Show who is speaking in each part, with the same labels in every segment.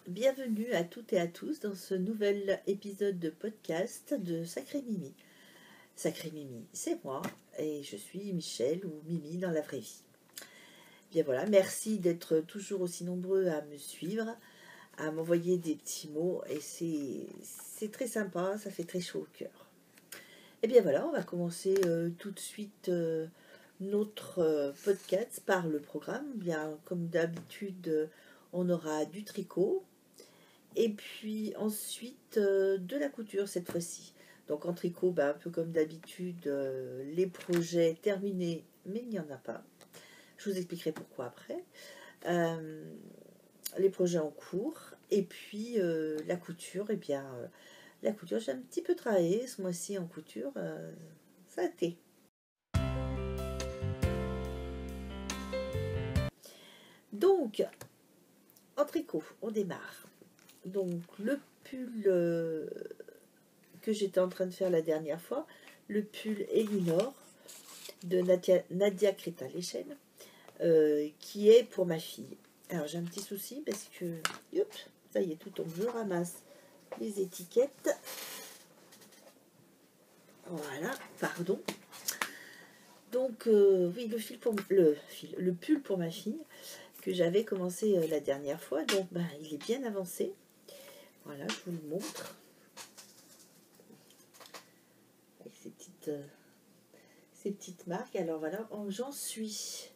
Speaker 1: bienvenue à toutes et à tous dans ce nouvel épisode de podcast de Sacré Mimi. Sacré Mimi, c'est moi et je suis Michel ou Mimi dans la vraie vie. Bien voilà, merci d'être toujours aussi nombreux à me suivre, à m'envoyer des petits mots et c'est très sympa, ça fait très chaud au cœur. Et bien voilà, on va commencer tout de suite notre podcast par le programme. Bien comme d'habitude, on aura du tricot. Et puis ensuite de la couture cette fois-ci. Donc en tricot, un peu comme d'habitude, les projets terminés, mais il n'y en a pas. Je vous expliquerai pourquoi après. Les projets en cours. Et puis la couture, la couture, j'ai un petit peu travaillé ce mois-ci en couture. Ça a été. Donc, en tricot, on démarre. Donc le pull que j'étais en train de faire la dernière fois, le pull Elinor de Nadia Créta-Léchène, qui est pour ma fille. Alors j'ai un petit souci parce que, hop, ça y est, tout tombe, je ramasse les étiquettes. Voilà, pardon. Donc oui, le pull pour ma fille que j'avais commencé la dernière fois, donc il est bien avancé. Voilà, je vous le montre. Avec ces petites marques. Alors voilà, j'en suis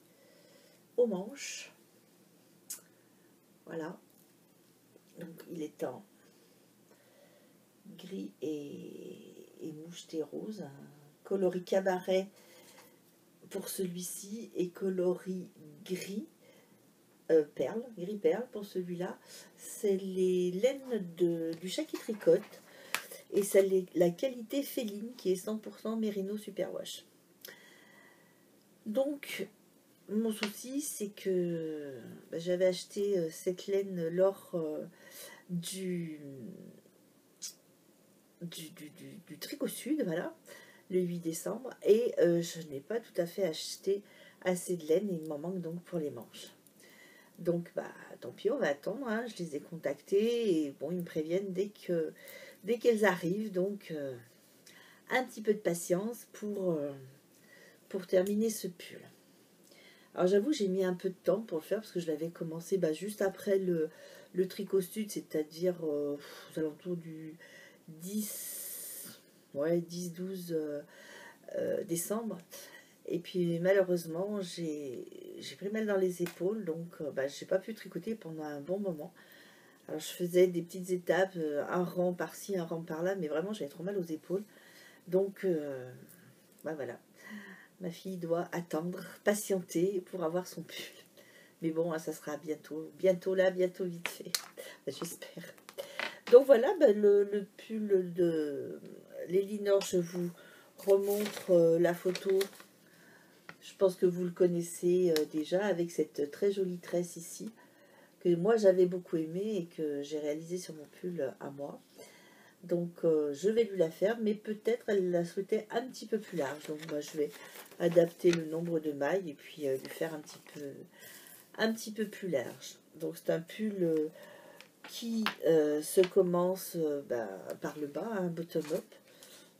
Speaker 1: aux manches. Voilà. Donc il est en gris et moucheté rose. Un coloris cabaret pour celui-ci et coloris gris perle, gris perle pour celui-là. C'est les laines du chat qui tricote et c'est la qualité féline qui est 100% Merino Superwash. Donc mon souci, c'est que j'avais acheté cette laine lors du Tricot Sud, voilà, le 8 décembre, et je n'ai pas tout à fait acheté assez de laine, et il m'en manque donc pour les manches. Donc, tant pis, on va attendre, hein. Je les ai contactés, et bon, ils me préviennent dès qu'elles arrivent, donc un petit peu de patience pour terminer ce pull. Alors j'avoue, j'ai mis un peu de temps pour le faire parce que je l'avais commencé juste après le Tricot Sud, c'est-à-dire aux alentours du 10-12 décembre. Et puis malheureusement, j'ai pris mal dans les épaules, donc j'ai pas pu tricoter pendant un bon moment. Alors je faisais des petites étapes, un rang par-ci, un rang par-là, mais vraiment j'avais trop mal aux épaules. Donc voilà. Ma fille doit attendre, patienter pour avoir son pull. Mais bon, ça sera bientôt vite fait. J'espère. Donc voilà, le pull de l'Elinor, je vous remontre la photo. Je pense que vous le connaissez déjà avec cette très jolie tresse ici, que moi j'avais beaucoup aimé et que j'ai réalisé sur mon pull à moi. Donc je vais lui la faire, mais peut-être elle la souhaitait un petit peu plus large. Donc je vais adapter le nombre de mailles et puis lui faire un petit peu plus large. Donc c'est un pull qui se commence par le bas, un bottom-up.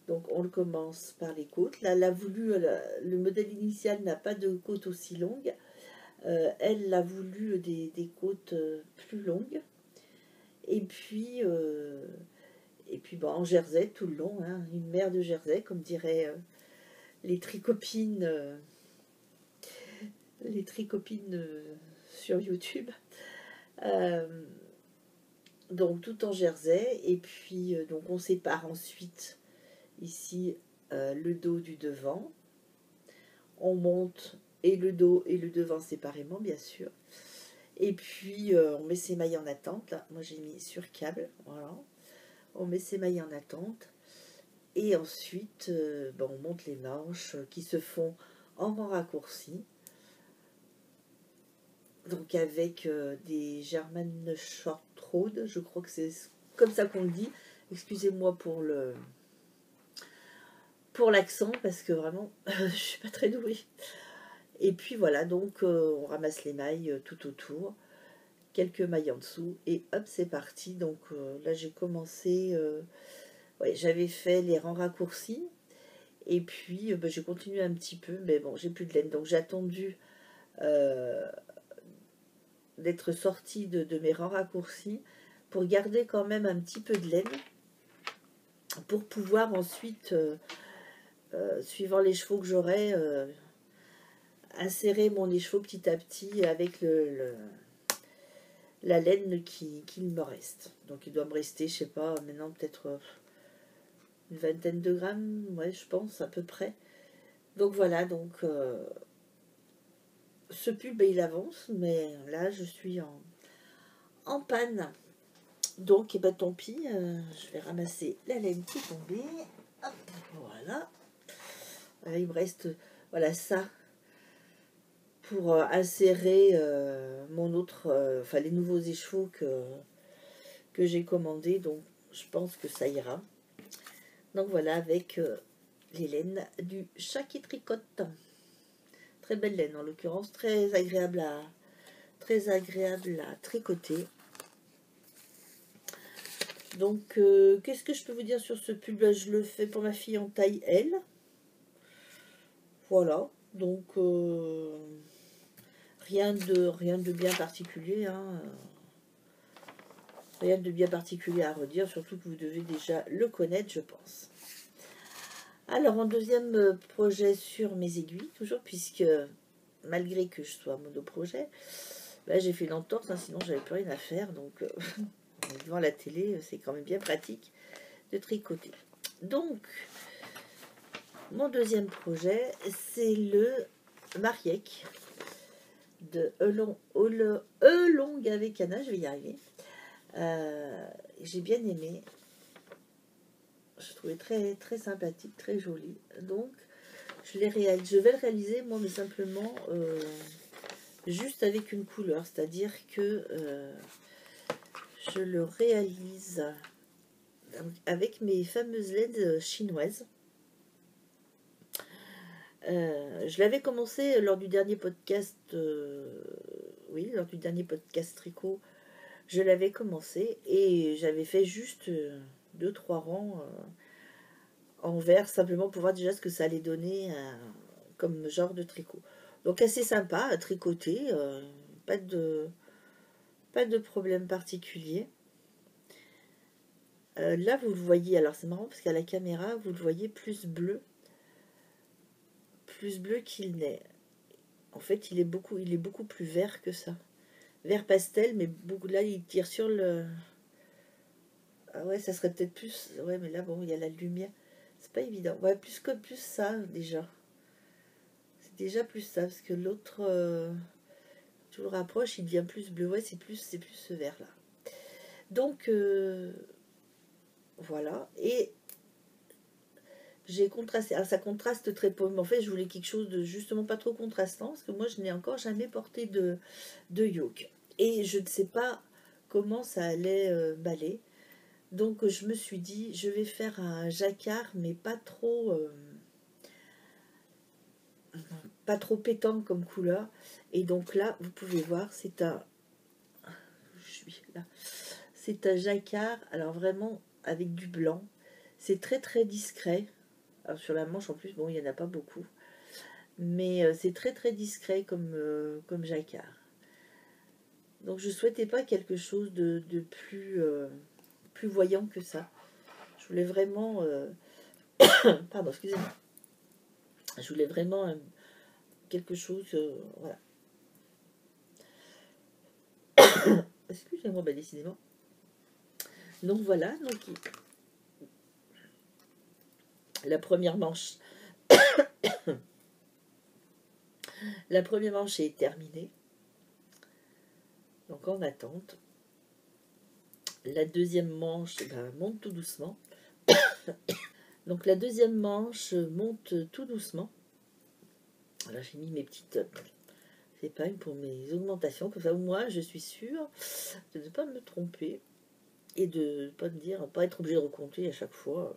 Speaker 1: Donc on le commence par les côtes. Là, elle a voulu, le modèle initial n'a pas de côtes aussi longues. Elle a voulu des côtes plus longues. Et puis en jersey tout le long, hein, une mère de jersey, comme diraient les tricopines sur YouTube. Donc tout en jersey, et puis donc on sépare ensuite ici le dos du devant. On monte et le dos et le devant séparément, bien sûr. Et puis on met ses mailles en attente. Là, moi j'ai mis sur câble, voilà. On met ses mailles en attente. Et ensuite, on monte les manches qui se font en rang raccourci. Donc avec des German Short Road, je crois que c'est comme ça qu'on le dit. Excusez-moi pour l'accent, parce que vraiment, je suis pas très douée. Et puis voilà, donc on ramasse les mailles tout autour. quelques mailles en dessous et hop c'est parti. Donc là j'ai commencé, ouais, j'avais fait les rangs raccourcis et puis bah, j'ai continué un petit peu, mais bon j'ai plus de laine, donc j'ai attendu euh, d'être sortie de mes rangs raccourcis pour garder quand même un petit peu de laine pour pouvoir ensuite, suivant les chevaux que j'aurai, insérer mon écheveau petit à petit avec la laine qu'il me reste. Donc il doit me rester, je sais pas, maintenant peut-être une vingtaine de grammes, ouais, je pense, à peu près. Donc voilà, donc ce pull, ben, il avance, mais là je suis en panne. Donc, eh ben, tant pis, je vais ramasser la laine qui est tombée. Hop, voilà. Il me reste, voilà, ça pour insérer mon autre, enfin les nouveaux écheveaux que j'ai commandés. Donc, je pense que ça ira. Donc voilà, avec les laines du chat qui tricote. Très belle laine en l'occurrence, très agréable à tricoter. Donc, qu'est-ce que je peux vous dire sur ce pull? Ben, je le fais pour ma fille en taille L. Voilà, donc rien de bien particulier, hein. Rien de bien particulier à redire, surtout que vous devez déjà le connaître, je pense. Alors, en deuxième projet sur mes aiguilles, toujours, puisque malgré que je sois monoprojet, là j'ai fait une entorse, hein, sinon j'avais plus rien à faire, donc devant la télé, c'est quand même bien pratique de tricoter. Donc, mon deuxième projet, c'est le Mariec de Elong avec Anna, je vais y arriver. J'ai bien aimé. Je trouvais très, très sympathique, très joli. Donc, je vais le réaliser, moi, mais simplement juste avec une couleur. C'est-à-dire que je le réalise avec mes fameuses laines chinoises. Je l'avais commencé lors du dernier podcast, oui, lors du dernier podcast tricot, je l'avais commencé et j'avais fait juste 2-3 rangs en vert, simplement pour voir déjà ce que ça allait donner comme genre de tricot. Donc assez sympa à tricoter, pas de problème particulier. Là vous le voyez, alors c'est marrant parce qu'à la caméra vous le voyez plus bleu qu'il n'est. En fait il est beaucoup plus vert que ça. Vert pastel, mais beaucoup, là il tire sur le... Ah ouais, ça serait peut-être plus... Ouais, mais là bon, il y a la lumière. C'est pas évident. Ouais, plus ça déjà. C'est déjà plus ça, parce que l'autre... tu le rapproches, il devient plus bleu. Ouais, c'est plus ce vert là. Donc, voilà. Et j'ai contrasté. Alors, ça contraste très peu. Mais en fait, je voulais quelque chose de justement pas trop contrastant, parce que moi, je n'ai encore jamais porté de yoke. Et je ne sais pas comment ça allait m'aller. Donc je me suis dit, je vais faire un jacquard, mais pas trop pétant comme couleur. Et donc là, vous pouvez voir, c'est un... Je suis là. C'est un jacquard, alors vraiment avec du blanc. C'est très très discret. Alors sur la manche en plus, bon, il n'y en a pas beaucoup. Mais c'est très très discret comme jacquard. Donc je souhaitais pas quelque chose de plus voyant que ça. Je voulais vraiment... pardon, excusez-moi. Je voulais vraiment quelque chose... voilà. Excusez-moi, bah décidément. Donc voilà, donc la première manche. La première manche est terminée. Donc en attente. La deuxième manche monte tout doucement. Donc la deuxième manche monte tout doucement. Alors j'ai mis mes petites épingles pour mes augmentations. Comme ça, moi, je suis sûre de ne pas me tromper. Et de ne pas me dire, pas être obligé de recompter à chaque fois.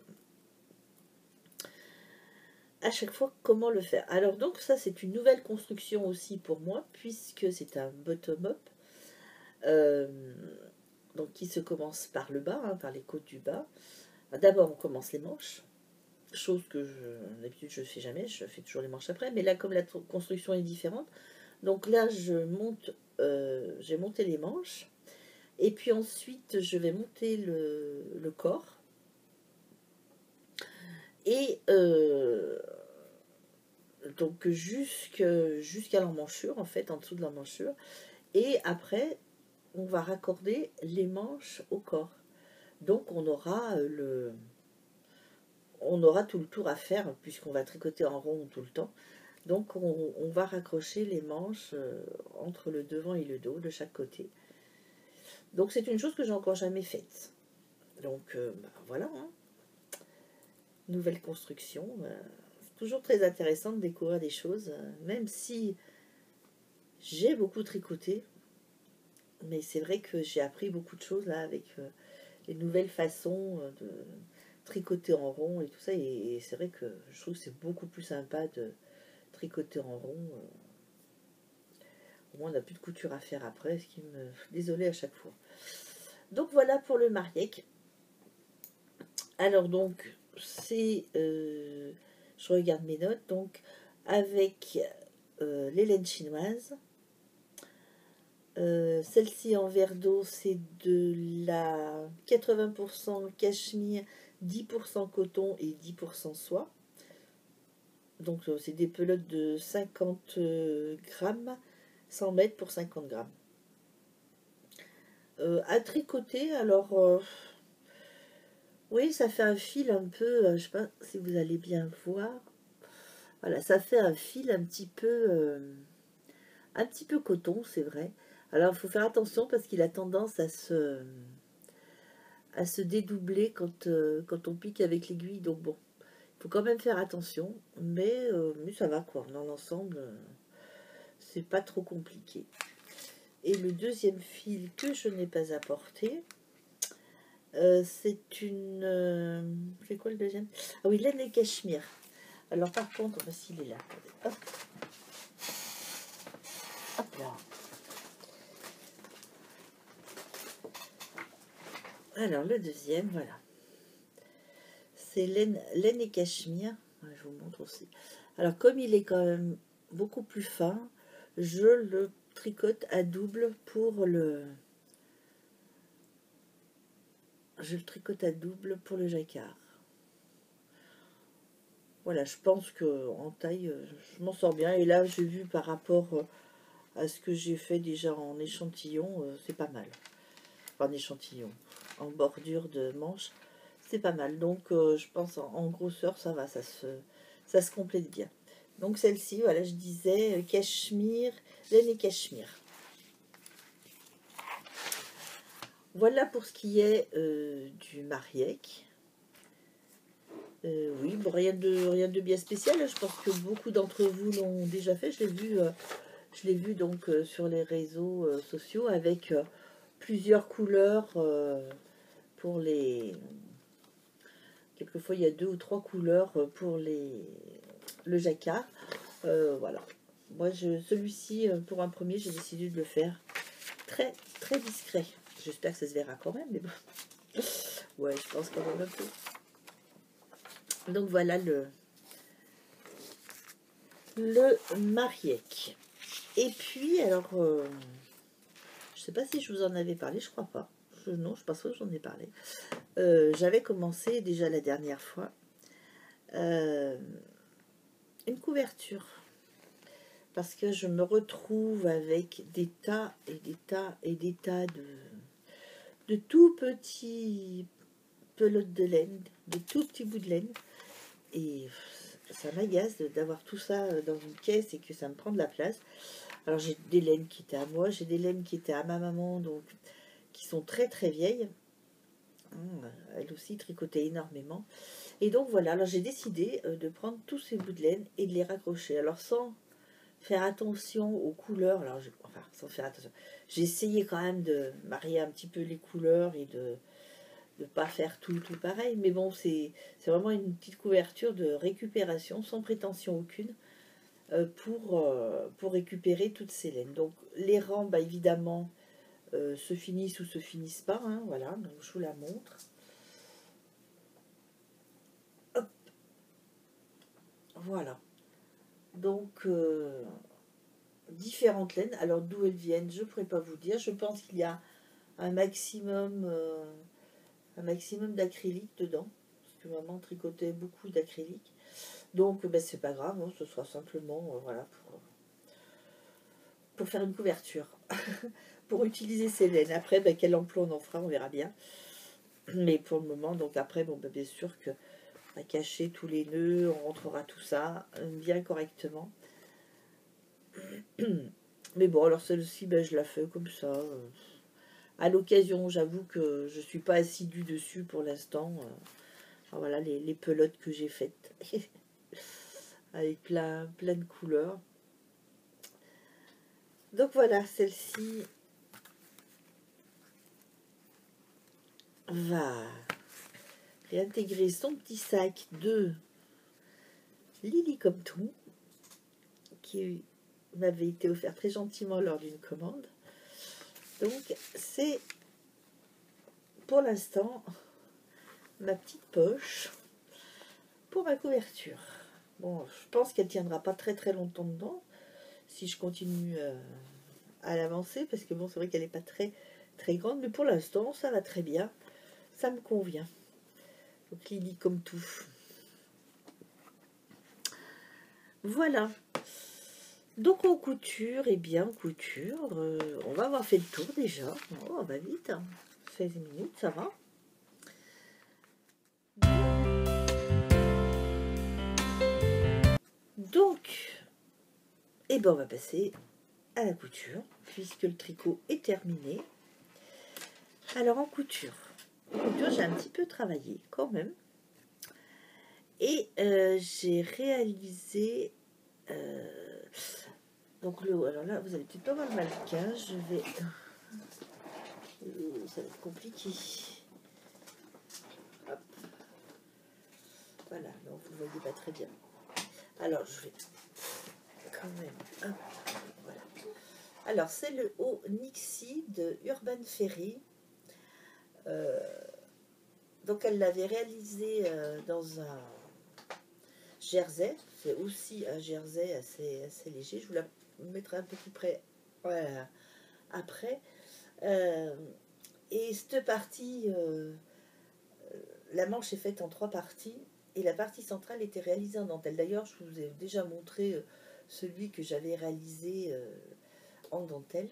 Speaker 1: Comment le faire. Alors donc ça c'est une nouvelle construction aussi pour moi puisque c'est un bottom-up. euh, donc qui se commence par le bas, hein, par les côtes du bas. D'abord on commence les manches, chose que d'habitude je ne fais jamais, je fais toujours les manches après, mais là comme la construction est différente, donc là j'ai monté les manches, et puis ensuite je vais monter le corps, et donc jusqu'à l'emmanchure, en fait, en dessous de l'emmanchure, et après on va raccorder les manches au corps. Donc on aura tout le tour à faire puisqu'on va tricoter en rond tout le temps. Donc on va raccrocher les manches entre le devant et le dos de chaque côté. Donc c'est une chose que j'ai encore jamais faite. Donc voilà, hein. Nouvelle construction. C'est toujours très intéressant de découvrir des choses, même si j'ai beaucoup tricoté. Mais c'est vrai que j'ai appris beaucoup de choses là avec les nouvelles façons de tricoter en rond et tout ça. Et c'est vrai que je trouve que c'est beaucoup plus sympa de tricoter en rond. Au moins on n'a plus de couture à faire après, ce qui me... Désolée à chaque fois. Donc voilà pour le mariec. Alors donc, c'est... je regarde mes notes. Donc, avec les laines chinoises. Celle-ci en verre d'eau, c'est de la 80% cachemire, 10% coton et 10% soie. Donc c'est des pelotes de 50 grammes, 100 mètres pour 50 grammes. À tricoter, alors oui, ça fait un fil un peu, je ne sais pas si vous allez bien voir. Voilà, ça fait un fil un petit peu coton, c'est vrai. Alors il faut faire attention parce qu'il a tendance à se dédoubler quand on pique avec l'aiguille. Donc bon, il faut quand même faire attention. Mais ça va quoi. Dans l'ensemble, c'est pas trop compliqué. Et le deuxième fil que je n'ai pas apporté, c'est une... c'est quoi le deuxième? Ah oui, laine et cachemire. Alors par contre, voici il est là. Hop. Hop là. Alors le deuxième, voilà. C'est laine et cachemire. Je vous montre aussi. Alors comme il est quand même beaucoup plus fin, je le tricote à double pour le... Je le tricote à double pour le jacquard. Voilà, je pense que en taille, je m'en sors bien. Et là, j'ai vu par rapport à ce que j'ai fait déjà en échantillon, c'est pas mal. Enfin, en échantillon, en bordure de manche, c'est pas mal. Donc, je pense en grosseur, ça va, ça se complète bien. Donc, celle-ci, voilà, je disais cachemire, laine et cachemire. Voilà pour ce qui est du mariec. Oui, bon, rien de bien spécial. Je pense que beaucoup d'entre vous l'ont déjà fait. Je l'ai vu donc sur les réseaux sociaux avec plusieurs couleurs pour les... Quelquefois, il y a 2 ou 3 couleurs pour le jacquard. Voilà. Moi, celui-ci, pour un premier, j'ai décidé de le faire très, très discret. J'espère que ça se verra quand même, mais bon. Ouais, je pense quand même un peu. Donc voilà le mariec. Et puis, alors, je sais pas si je vous en avais parlé, je crois pas. Non, je pense pas que j'en ai parlé. J'avais commencé déjà la dernière fois une couverture. Parce que je me retrouve avec des tas et des tas et des tas de tout petits pelotes de laine, de tout petits bouts de laine. Et ça m'agace d'avoir tout ça dans une caisse et que ça me prend de la place. Alors j'ai des laines qui étaient à moi, j'ai des laines qui étaient à ma maman, donc qui sont très très vieilles. Elle aussi tricotait énormément. Et donc voilà, alors j'ai décidé de prendre tous ces bouts de laine et de les raccrocher. Alors sans faire attention aux couleurs, alors enfin sans faire attention, j'ai essayé quand même de marier un petit peu les couleurs et de ne pas faire tout pareil, mais bon, c'est vraiment une petite couverture de récupération sans prétention aucune pour récupérer toutes ces laines. Donc les rangs, bah, évidemment, se finissent ou se finissent pas, hein, voilà, donc je vous la montre. Hop, voilà. Donc, différentes laines. Alors, d'où elles viennent, je ne pourrais pas vous dire. Je pense qu'il y a un maximum d'acrylique dedans. Parce que maman tricotait beaucoup d'acrylique. Donc, ben, c'est pas grave, hein, ce sera simplement voilà, pour faire une couverture. Pour utiliser ces laines. Après, ben, quel emploi on en fera, on verra bien. Mais pour le moment, donc après, bon, ben, bien sûr que on va cacher tous les nœuds, on rentrera tout ça bien correctement. Mais bon, alors celle-ci, ben, je la fais comme ça. À l'occasion, j'avoue que je ne suis pas assidue dessus pour l'instant. Voilà les pelotes que j'ai faites. Avec plein de couleurs. Donc voilà, celle-ci va réintégrer son petit sac de Lily comme tout, qui m'avait été offert très gentiment lors d'une commande. Donc c'est pour l'instant ma petite poche pour ma couverture. Bon, je pense qu'elle tiendra pas très très longtemps dedans si je continue à l'avancer, parce que bon, c'est vrai qu'elle n'est pas très très grande, mais pour l'instant ça va très bien, ça me convient. Donc Lily comme tout. Voilà. Donc en couture, et bien couture, on va avoir fait le tour déjà. Oh, on va vite, hein. 16 minutes, ça va. Donc, et ben on va passer à la couture, puisque le tricot est terminé. Alors en couture, j'ai un petit peu travaillé quand même. Et j'ai réalisé... donc alors là, vous allez peut-être pas voir le mannequin, je vais... ça va être compliqué. Hop. Voilà, donc vous ne voyez pas très bien. Alors je vais quand même... Hop, voilà. Alors c'est le haut Nixie de Urban Ferry. Donc elle l'avait réalisé dans un jersey. C'est aussi un jersey assez léger. Je vous la mettrai un peu plus près après. Et cette partie, la manche est faite en 3 parties. Et la partie centrale était réalisée en dentelle. D'ailleurs, je vous ai déjà montré celui que j'avais réalisé en dentelle.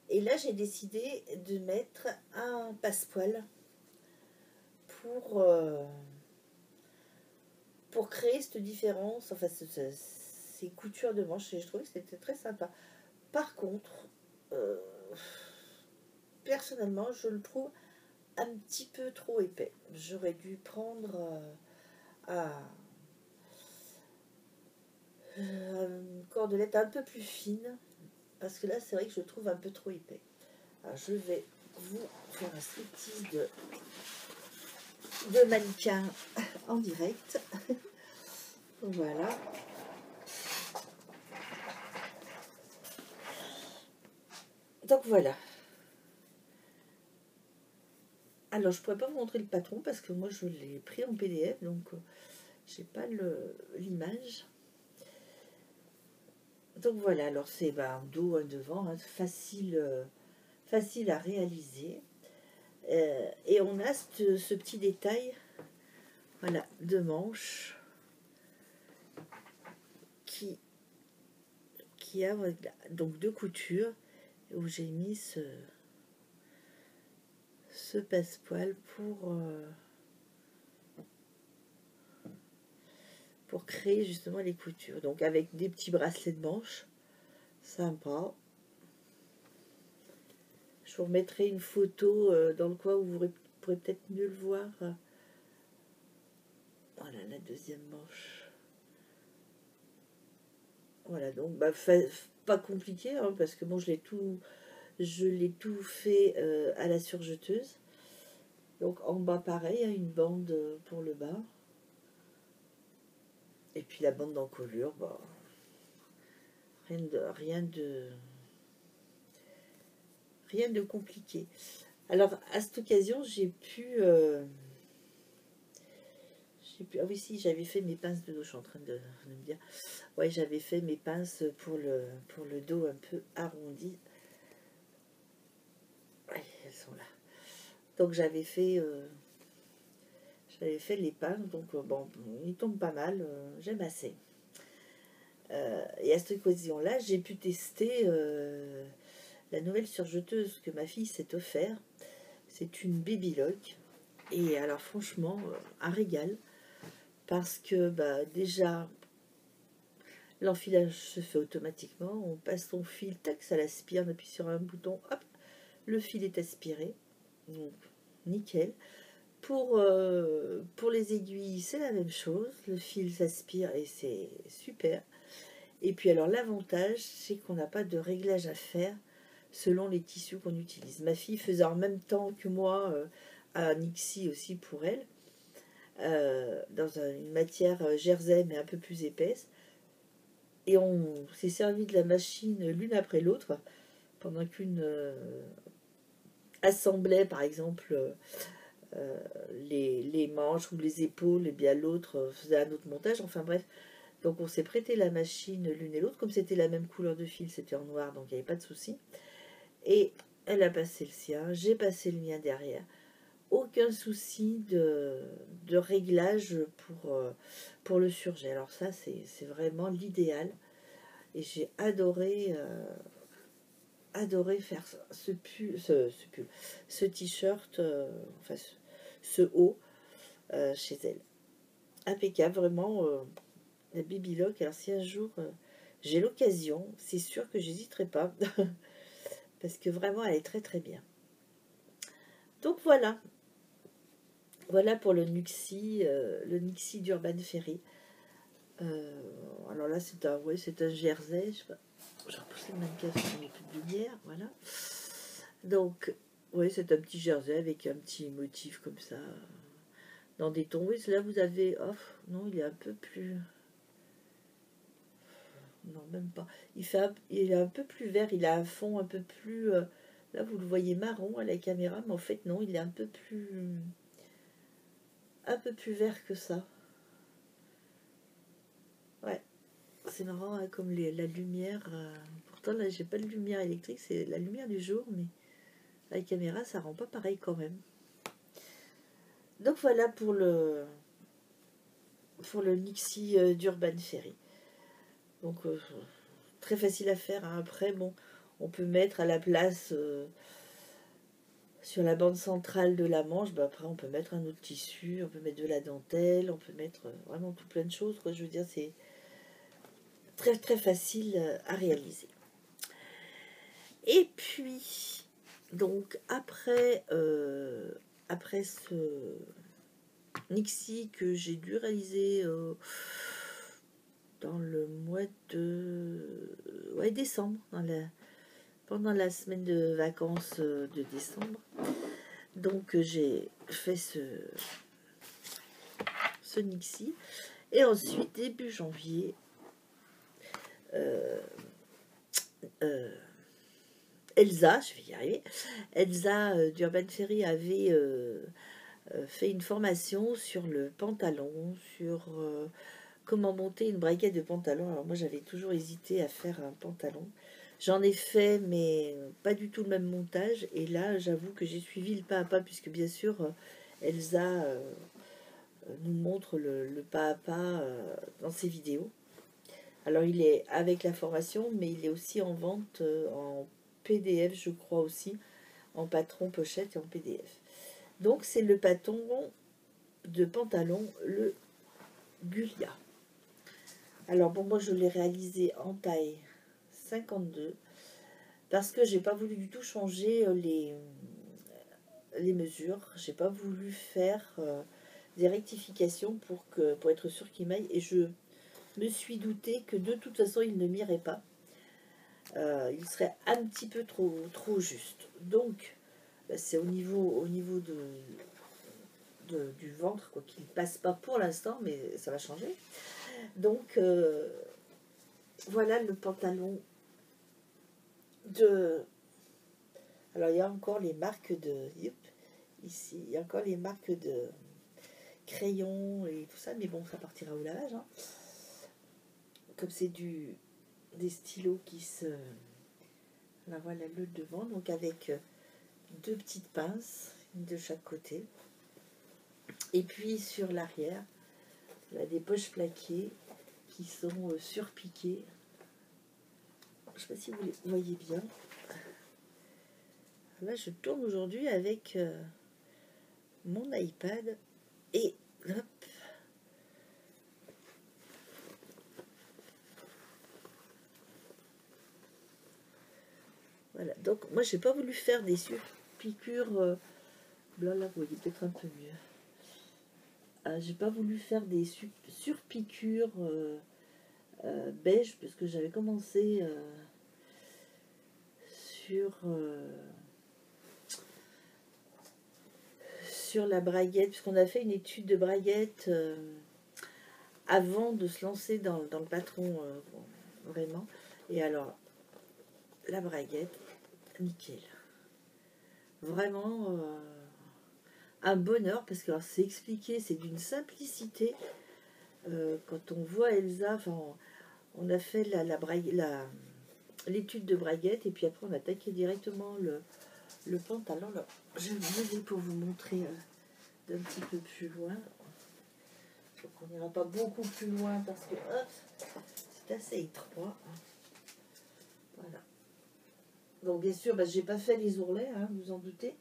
Speaker 1: Et là, j'ai décidé de mettre un passepoil pour créer cette différence, enfin ces coutures de manches, et je trouvais que c'était très sympa. Par contre, personnellement, je le trouve un petit peu trop épais. J'aurais dû prendre une cordelette un peu plus fine, parce que là, c'est vrai que je le trouve un peu trop épais. Alors, je vais vous faire un striptease de mannequin en direct. Voilà. Donc voilà. Alors je pourrais pas vous montrer le patron parce que moi je l'ai pris en PDF, donc j'ai pas l'image. Donc voilà, alors c'est un dos, un devant, hein, facile à réaliser. Et on a ce petit détail, voilà, de manche qui a donc 2 coutures où j'ai mis ce passepoil pour créer justement les coutures. Donc avec des petits bracelets de manche, sympa. Je vous remettrai une photo dans le coin où vous pourrez peut-être mieux le voir. Voilà la deuxième manche. Voilà, donc pas compliqué, hein, parce que bon, je l'ai tout fait à la surjeteuse. Donc en bas pareil, hein, une bande pour le bas. Et puis la bande d'encolure, rien rien de compliqué. Alors, à cette occasion, j'ai pu... ah oui, si, j'avais fait mes pinces de dos, je suis en train de me dire. Ouais, j'avais fait mes pinces pour le dos un peu arrondi. Ouais, elles sont là. Donc, j'avais fait les pinces, donc bon, ils tombent pas mal, j'aime assez. Et à cette occasion-là, j'ai pu tester la nouvelle surjeteuse que ma fille s'est offert. C'est une Baby Lock. Et alors franchement, un régal. Parce que bah, déjà, l'enfilage se fait automatiquement. On passe son fil, tac, ça l'aspire, on appuie sur un bouton, hop, le fil est aspiré. Donc, nickel. Pour les aiguilles, c'est la même chose. Le fil s'aspire et c'est super. Et puis alors l'avantage, c'est qu'on n'a pas de réglage à faire selon les tissus qu'on utilise. Ma fille faisait en même temps que moi un Nixie aussi pour elle, dans une matière jersey mais un peu plus épaisse. Et on s'est servi de la machine l'une après l'autre, pendant qu'une assemblait par exemple les manches ou les épaules, et bien l'autre faisait un autre montage, enfin bref. Donc on s'est prêté la machine l'une et l'autre, comme c'était la même couleur de fil, c'était en noir, donc il n'y avait pas de souci. Et elle a passé le sien, j'ai passé le mien derrière. Aucun souci de réglage pour le surjet. Alors ça, c'est vraiment l'idéal. Et j'ai adoré faire ce t-shirt, enfin ce haut chez elle. Impeccable, vraiment. La Baby Lock. Alors si un jour j'ai l'occasion, c'est sûr que j'hésiterai pas. Parce que vraiment, elle est très très bien. Donc voilà. Voilà pour le Nixie d'Urban Ferry. Alors là, c'est un jersey. Je sais pas. J'ai repoussé le mannequin parce qu'il n'y a plus de lumière. Voilà. Donc, oui, c'est un petit jersey avec un petit motif comme ça. Dans des tons. Oui, là, vous avez... Oh, non, il est un peu plus... Non, même pas. Il est un peu plus vert. Il a un fond un peu plus... là, vous le voyez marron à la caméra. Mais en fait, non, il est un peu plus... Un peu plus vert que ça. Ouais. C'est marrant, hein, comme la lumière. Pourtant, là, j'ai pas de lumière électrique. C'est la lumière du jour, mais... La caméra, ça rend pas pareil quand même. Donc voilà pour le Nixie d'Urban Ferry. Donc très facile à faire. Hein. Après, bon, on peut mettre à la place sur la bande centrale de la manche. Bah, après, on peut mettre un autre tissu, on peut mettre de la dentelle, on peut mettre vraiment tout plein de choses. Quoi. Je veux dire, c'est très très facile à réaliser. Et puis, donc après ce Nixie que j'ai dû réaliser dans le mois de décembre, pendant la semaine de vacances de décembre. Donc j'ai fait ce Nixie. Et ensuite, début janvier, Elsa, je vais y arriver, Elsa d'Urban Ferry avait fait une formation sur le pantalon, sur comment monter une braguette de pantalon. Alors moi j'avais toujours hésité à faire un pantalon. J'en ai fait mais pas du tout le même montage. Et là j'avoue que j'ai suivi le pas à pas, puisque bien sûr Elsa nous montre le pas à pas dans ses vidéos. Alors il est avec la formation, mais il est aussi en vente en PDF, je crois aussi, en patron, pochette et en PDF. Donc c'est le patron de pantalon, le Gulia. Alors bon, moi je l'ai réalisé en taille 52 parce que j'ai pas voulu du tout changer les mesures. J'ai pas voulu faire des rectifications pour être sûr qu'il m'aille, et je me suis douté que de toute façon il ne m'irait pas. Il serait un petit peu trop juste. Donc c'est au niveau du ventre quoi, qu'il ne passe pas pour l'instant, mais ça va changer. Donc voilà le pantalon de...
Speaker 2: Alors il y a encore les marques de... Ici, il y a encore les marques de crayons et tout ça, mais bon, ça partira au lavage. Hein. Comme c'est des stylos qui se... Là voilà le devant, donc avec deux petites pinces, une de chaque côté. Et puis sur l'arrière, il y a des poches plaquées qui sont surpiquées. Je ne sais pas si vous les voyez bien. Là, je tourne aujourd'hui avec mon iPad et hop. Voilà, donc moi j'ai pas voulu faire des surpiqûres. Là, vous voyez peut-être un peu mieux. J'ai pas voulu faire des surpiqûres beige parce que j'avais commencé sur la braguette, puisqu'on a fait une étude de braguette avant de se lancer dans le patron vraiment. Et alors, la braguette, nickel. Vraiment un bonheur, parce que c'est expliqué, c'est d'une simplicité. Quand on voit Elsa, enfin, on a fait l'étude de braguette, et puis après on a attaqué directement le pantalon. Alors, je vais pour vous montrer d'un petit peu plus loin. Donc on n'ira pas beaucoup plus loin parce que c'est assez étroit. Voilà. Donc bien sûr, j'ai pas fait les ourlets, hein, vous en doutez,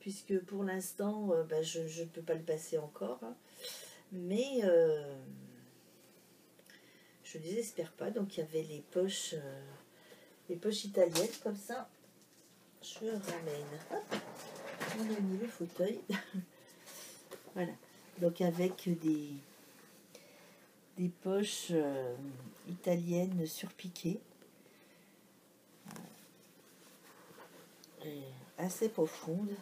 Speaker 2: puisque pour l'instant, je ne peux pas le passer encore. Hein. Mais je ne désespère pas. Donc il y avait les poches italiennes comme ça. Je ramène. Hop, on a mis le fauteuil. Voilà. Donc avec des poches italiennes surpiquées. Assez profondes.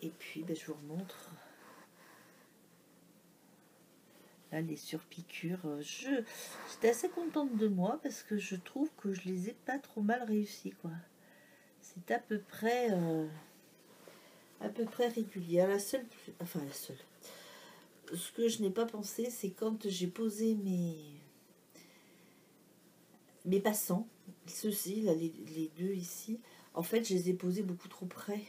Speaker 2: Et puis je vous remontre là les surpiqûres. J'étais assez contente de moi parce que je trouve que je les ai pas trop mal réussi, quoi. C'est à peu près régulière. La seule, ce que je n'ai pas pensé, c'est quand j'ai posé mes passants, ceux-ci, là, les deux ici, en fait, je les ai posés beaucoup trop près.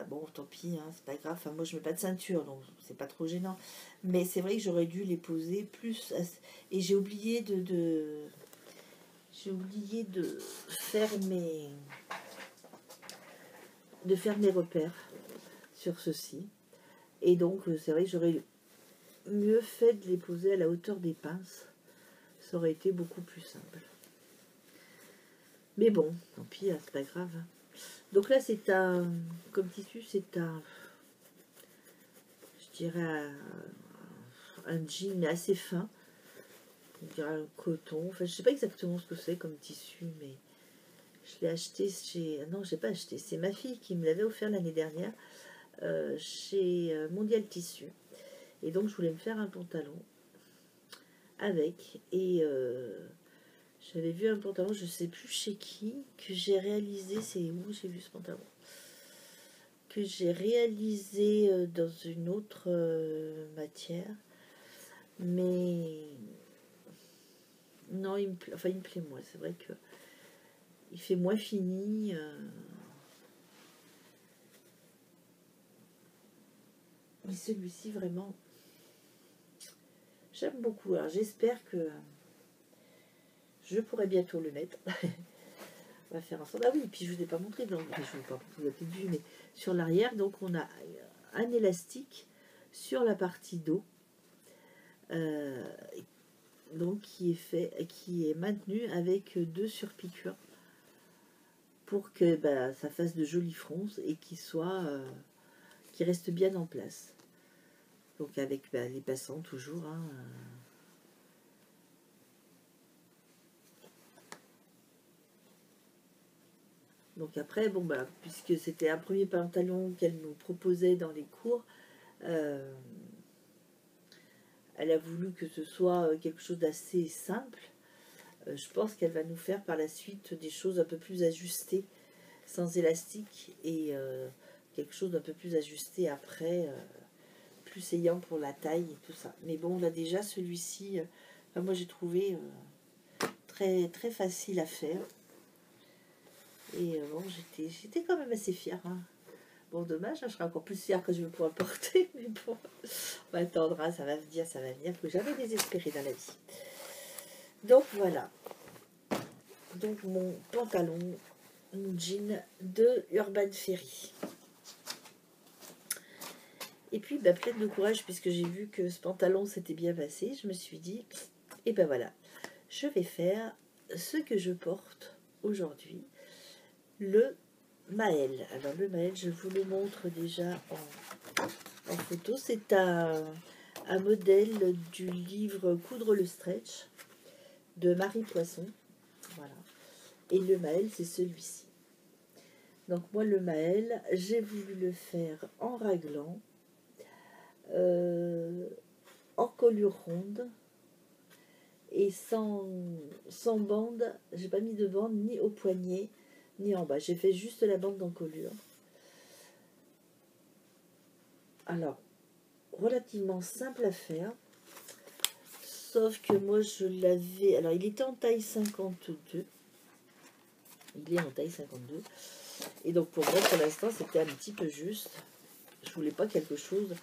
Speaker 2: Bon, tant pis, hein, c'est pas grave. Enfin, moi, je mets pas de ceinture, donc c'est pas trop gênant. Mais c'est vrai que j'aurais dû les poser plus. Et j'ai oublié de faire mes repères sur ceci. Et donc, c'est vrai que j'aurais mieux fait de les poser à la hauteur des pinces. Ça aurait été beaucoup plus simple. Mais bon, tant pis, hein, c'est pas grave. Donc là, c'est comme tissu, c'est je dirais, un jean mais assez fin. On dirait un coton. Enfin, je sais pas exactement ce que c'est comme tissu, mais je l'ai acheté chez... Non, je l'ai pas acheté. C'est ma fille qui me l'avait offert l'année dernière chez Mondial Tissu. Et donc, je voulais me faire un pantalon avec. Et j'avais vu un pantalon, je sais plus chez qui, que j'ai réalisé. C'est où j'ai vu ce pantalon? Que j'ai réalisé dans une autre matière. Mais non, il me plaît moins. C'est vrai que il fait moins fini. Mais celui-ci, vraiment, j'aime beaucoup. Alors, j'espère que je pourrai bientôt le mettre. On va faire ensemble. Ah oui, et puis je ne vous ai pas montré. Donc, je vous ai pas, vous avez peut-être vu, mais sur l'arrière, donc on a un élastique sur la partie dos. Donc qui est maintenu avec deux surpiqûres pour que ça fasse de jolies fronces et qui reste bien en place. Donc avec les passants toujours. Hein, Donc après, bon puisque c'était un premier pantalon qu'elle nous proposait dans les cours, elle a voulu que ce soit quelque chose d'assez simple.
Speaker 1: Je pense qu'elle va nous faire par la suite des choses un peu plus ajustées, sans élastique, et quelque chose d'un peu plus ajusté après, plus ayant pour la taille et tout ça. Mais bon, là déjà, celui-ci, moi j'ai trouvé très, très facile à faire. Et bon, j'étais quand même assez fière. Hein. Bon, dommage, hein, je serai encore plus fière que je vais pouvoir le porter. Mais bon, on attendra, ça va venir, ça va venir. Il faut jamais désespérer dans la vie. Donc voilà. Donc mon pantalon, mon jean de Urban Ferry. Et puis, bah, pleine de courage, puisque j'ai vu que ce pantalon s'était bien passé, je me suis dit, et ben voilà, je vais faire ce que je porte aujourd'hui, le Maël. Alors le Maël, je vous le montre déjà en photo. C'est un modèle du livre Coudre le stretch de Marie Poisson. Voilà. Et le Maël, c'est celui-ci. Donc moi, le Maël, j'ai voulu le faire en raglan, en colure ronde et sans bande. J'ai pas mis de bande ni au poignet ni en bas. J'ai fait juste la bande d'encolure. Alors, relativement simple à faire. Sauf que moi, je l'avais... Alors, il était en taille 52. Il est en taille 52. Et donc, pour moi, pour l'instant, c'était un petit peu juste. Je voulais pas quelque chose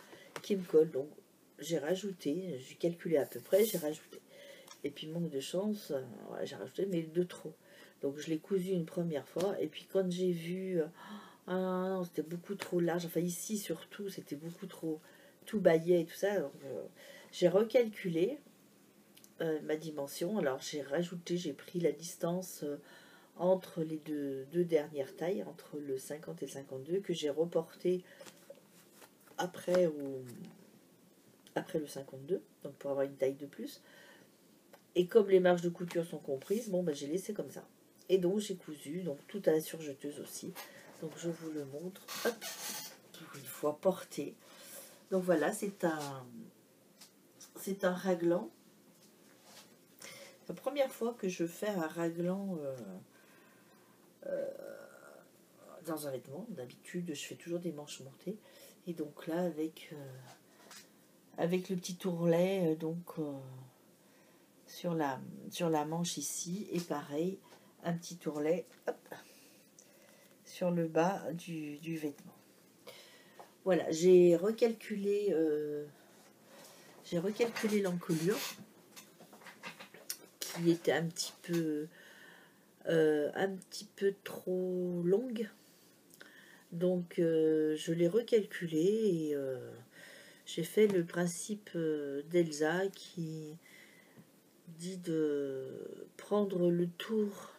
Speaker 1: qui me colle. Donc, j'ai rajouté. J'ai calculé à peu près. J'ai rajouté. Et puis, manque de chance, ouais, j'ai rajouté, mais de trop. Donc, je l'ai cousu une première fois. Et puis, quand j'ai vu... ah non, c'était beaucoup trop large. Enfin, ici, surtout, c'était beaucoup trop... Tout baillait et tout ça. Donc, j'ai recalculé ma dimension. Alors, j'ai rajouté, j'ai pris la distance entre les deux dernières tailles, entre le 50 et le 52, que j'ai reporté après, après le 52, donc pour avoir une taille de plus. Et comme les marges de couture sont comprises, bon, ben, j'ai laissé comme ça. Et donc, j'ai cousu, donc tout à la surjeteuse aussi. Donc, je vous le montre. Hop, une fois porté. Donc, voilà, c'est un raglan. La première fois que je fais un raglan dans un vêtement. D'habitude, je fais toujours des manches montées. Et donc là, avec le petit ourlet, sur la manche ici. Et pareil, un petit ourlet, hop, sur le bas du vêtement. Voilà, j'ai recalculé l'encolure qui était un petit peu trop longue. Donc je l'ai recalculé et j'ai fait le principe d'Elsa qui dit de prendre le tour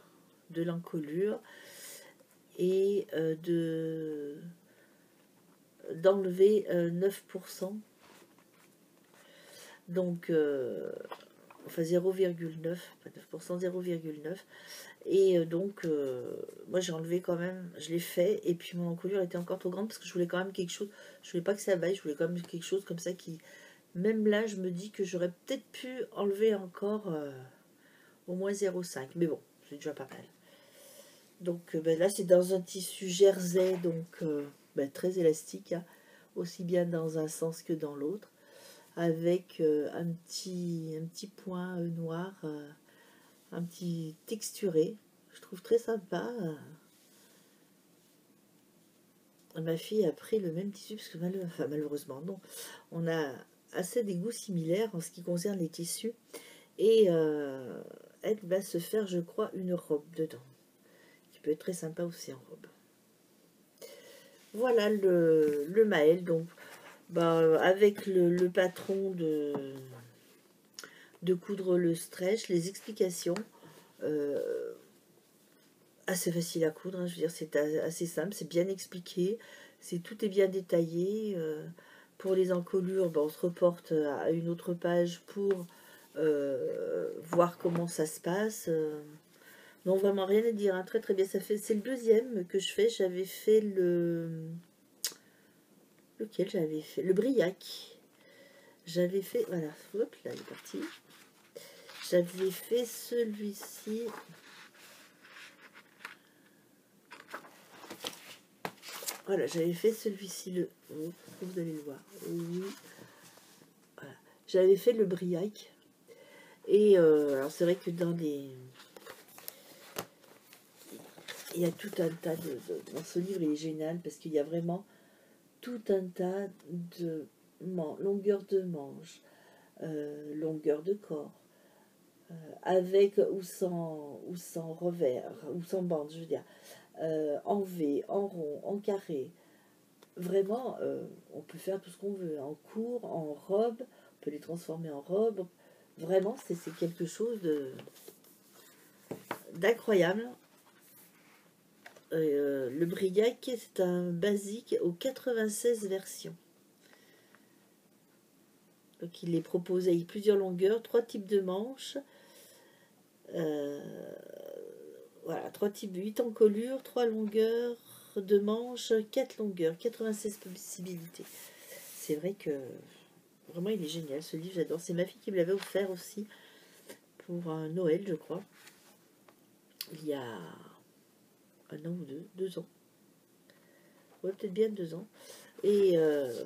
Speaker 1: de l'encolure et d'enlever 9%. Donc enfin 0,9, pas 9%, 0,9. Et donc, moi j'ai enlevé quand même, je l'ai fait, et puis mon encolure était encore trop grande parce que je voulais quand même quelque chose, je voulais pas que ça vaille, je voulais quand même quelque chose comme ça qui, même là je me dis que j'aurais peut-être pu enlever encore au moins 0,5, mais bon, c'est déjà pas mal. Donc ben, là c'est dans un tissu jersey, donc ben, très élastique, hein, aussi bien dans un sens que dans l'autre, avec un petit point noir, un petit texturé, je trouve très sympa. Ma fille a pris le même tissu parce que malheureusement non, on a assez des goûts similaires en ce qui concerne les tissus et elle va se faire, je crois, une robe dedans qui peut être très sympa aussi en robe. Voilà le Maël, donc avec le patron de coudre le stretch, les explications assez facile à coudre, hein, je veux dire c'est assez simple, c'est bien expliqué, tout est bien détaillé. Pour les encolures, on se reporte à une autre page pour voir comment ça se passe. Non, vraiment rien à dire, hein, très très bien. C'est le deuxième que je fais. J'avais fait lequel j'avais fait? Le Briac. J'avais fait, voilà, hop, là il est parti. J'avais fait celui-ci. Voilà, j'avais fait celui-ci, vous allez le voir. Oui. Voilà. J'avais fait le Briac. Et alors c'est vrai que dans les... Il y a tout un tas dans ce livre, il est génial parce qu'il y a vraiment tout un tas de longueur de manche, longueur de corps, avec ou sans revers, ou sans bande, je veux dire, en V, en rond, en carré. Vraiment, on peut faire tout ce qu'on veut, en court, en robe, on peut les transformer en robe. Vraiment, c'est quelque chose d'incroyable. Le Briac, c'est un basique aux 96 versions. Donc il est proposé avec plusieurs longueurs, 3 types de manches. Voilà, 3 types, 8 encolures, 3 longueurs de manches, 4 longueurs, 96 possibilités. C'est vrai que vraiment il est génial ce livre, j'adore. C'est ma fille qui me l'avait offert aussi pour un Noël, je crois. Il y a un an ou deux ans. Ouais, peut-être bien 2 ans. Et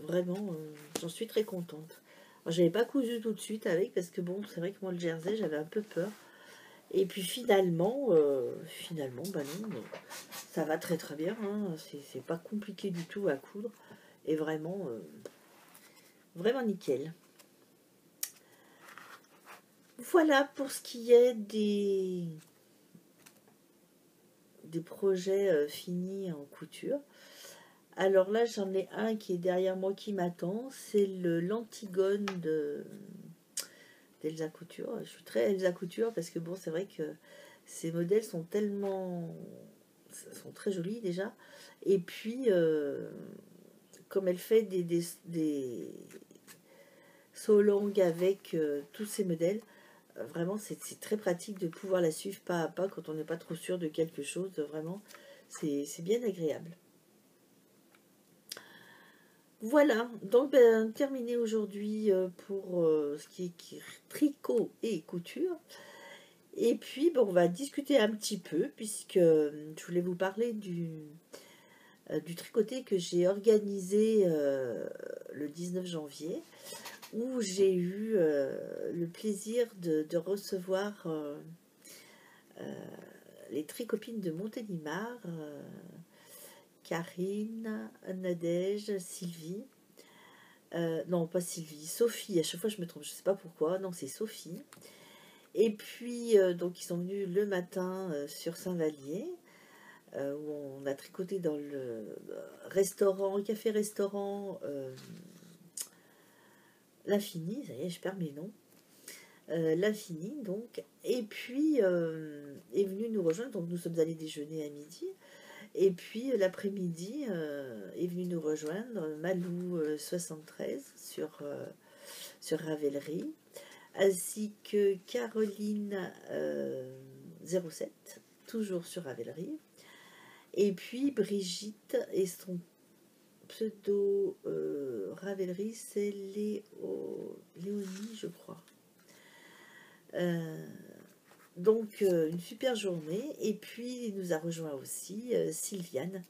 Speaker 1: vraiment, j'en suis très contente. J'avais pas cousu tout de suite avec parce que bon, c'est vrai que moi le jersey, j'avais un peu peur. Et puis finalement, bah non, ça va très très bien. Hein. C'est pas compliqué du tout à coudre. Et vraiment, vraiment nickel. Voilà pour ce qui est des projets finis en couture. Alors là, j'en ai un qui est derrière moi qui m'attend. C'est l'Antigone d'Elsa Couture. Je suis très Elsa Couture parce que bon, c'est vrai que ces modèles sont sont très jolis déjà. Et puis, comme elle fait des so longues avec tous ces modèles, vraiment, c'est très pratique de pouvoir la suivre pas à pas quand on n'est pas trop sûr de quelque chose. Vraiment, c'est bien agréable. Voilà, donc terminé aujourd'hui pour ce qui est tricot et couture. Et puis, bon, on va discuter un petit peu, puisque je voulais vous parler du tricoté que j'ai organisé le 19 janvier, où j'ai eu le plaisir de recevoir les tricopines de Montélimar, Karine, Nadège, Sylvie. Non, pas Sylvie, Sophie. À chaque fois, je me trompe, je ne sais pas pourquoi. Non, c'est Sophie. Et puis, donc, ils sont venus le matin sur Saint-Vallier, où on a tricoté dans le café-restaurant L'Infini. Ça y est, je perds mes noms. L'Infini, donc. Et puis, est venu nous rejoindre. Donc, nous sommes allés déjeuner à midi. Et puis l'après-midi est venu nous rejoindre Malou 73 sur Ravelry, ainsi que Caroline 07, toujours sur Ravelry, et puis Brigitte et son pseudo Ravelry, c'est Léonie, je crois. Donc, une super journée. Et puis, il nous a rejoint aussi Sylviane,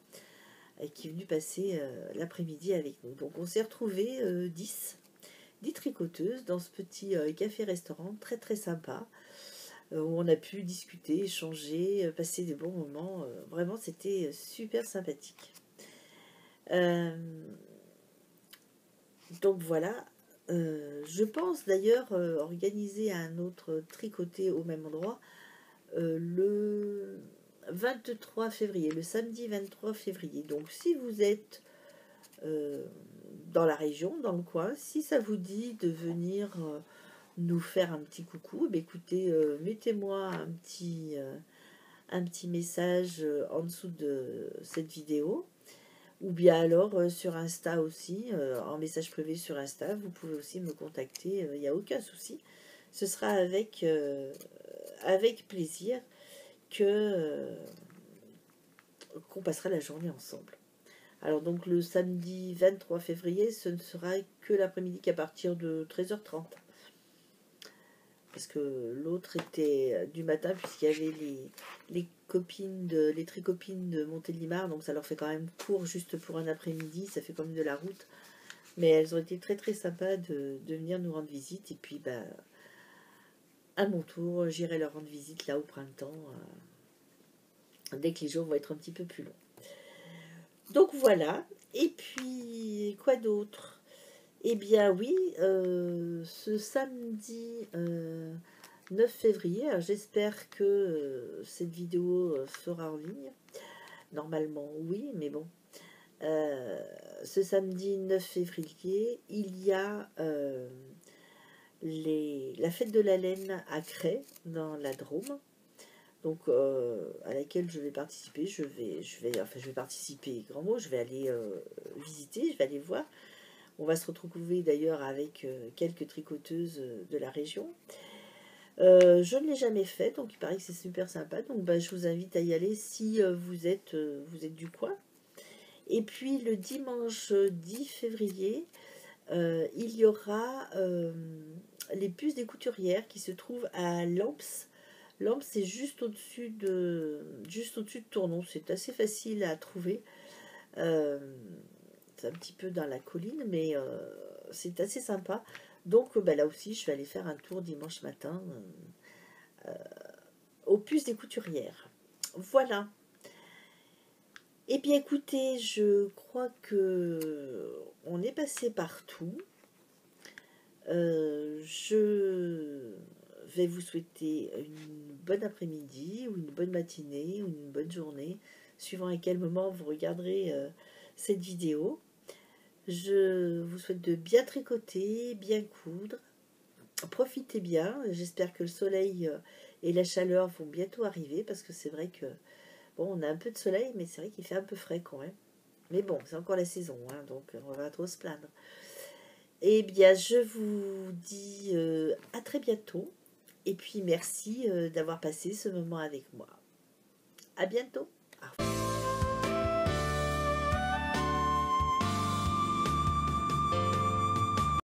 Speaker 1: qui est venue passer l'après-midi avec nous. Donc, on s'est retrouvés 10 tricoteuses dans ce petit café-restaurant très très sympa, où on a pu discuter, échanger, passer des bons moments. Vraiment, c'était super sympathique. Donc, voilà. Je pense d'ailleurs organiser un autre tricoté au même endroit le 23 février, le samedi 23 février. Donc si vous êtes dans la région, dans le coin, si ça vous dit de venir nous faire un petit coucou, écoutez, mettez-moi un petit message en dessous de cette vidéo. Ou bien alors sur Insta aussi, en message privé sur Insta, vous pouvez aussi me contacter, il n'y a aucun souci. Ce sera avec plaisir qu'on passera la journée ensemble. Alors donc le samedi 23 février, ce ne sera que l'après-midi qu'à partir de 13h30. parce que l'autre était du matin, puisqu'il y avait les tricopines de Montélimar, donc ça leur fait quand même court juste pour un après-midi, ça fait quand même de la route. Mais elles ont été très très sympas de venir nous rendre visite. Et puis, bah, à mon tour, j'irai leur rendre visite là au printemps, dès que les jours vont être un petit peu plus longs. Donc voilà. Et puis, quoi d'autre? Eh bien oui, ce samedi 9 février, j'espère que cette vidéo sera en ligne. Normalement oui, mais bon. Ce samedi 9 février, il y a la fête de la laine à Crest, dans la Drôme. Donc, à laquelle je vais participer. Je vais participer, grand mot, je vais aller visiter, je vais aller voir. On va se retrouver d'ailleurs avec quelques tricoteuses de la région. Je ne l'ai jamais fait, donc il paraît que c'est super sympa. Donc bah, je vous invite à y aller si vous êtes du coin. Et puis le dimanche 10 février, il y aura les puces des couturières qui se trouvent à Lamps. Lamps, c'est juste au-dessus de Tournon. C'est assez facile à trouver. C'est un petit peu dans la colline, mais c'est assez sympa. Donc bah, là aussi, je vais aller faire un tour dimanche matin aux puces des couturières. Voilà. Eh bien écoutez, je crois que on est passé partout. Je vais vous souhaiter une bonne après-midi ou une bonne matinée ou une bonne journée, suivant à quel moment vous regarderez cette vidéo. Je vous souhaite de bien tricoter, bien coudre. Profitez bien. J'espère que le soleil et la chaleur vont bientôt arriver, parce que c'est vrai que bon, on a un peu de soleil, mais c'est vrai qu'il fait un peu frais quand même. Mais bon, c'est encore la saison, hein, donc on va pas trop se plaindre. Eh bien, je vous dis à très bientôt. Et puis merci d'avoir passé ce moment avec moi. À bientôt.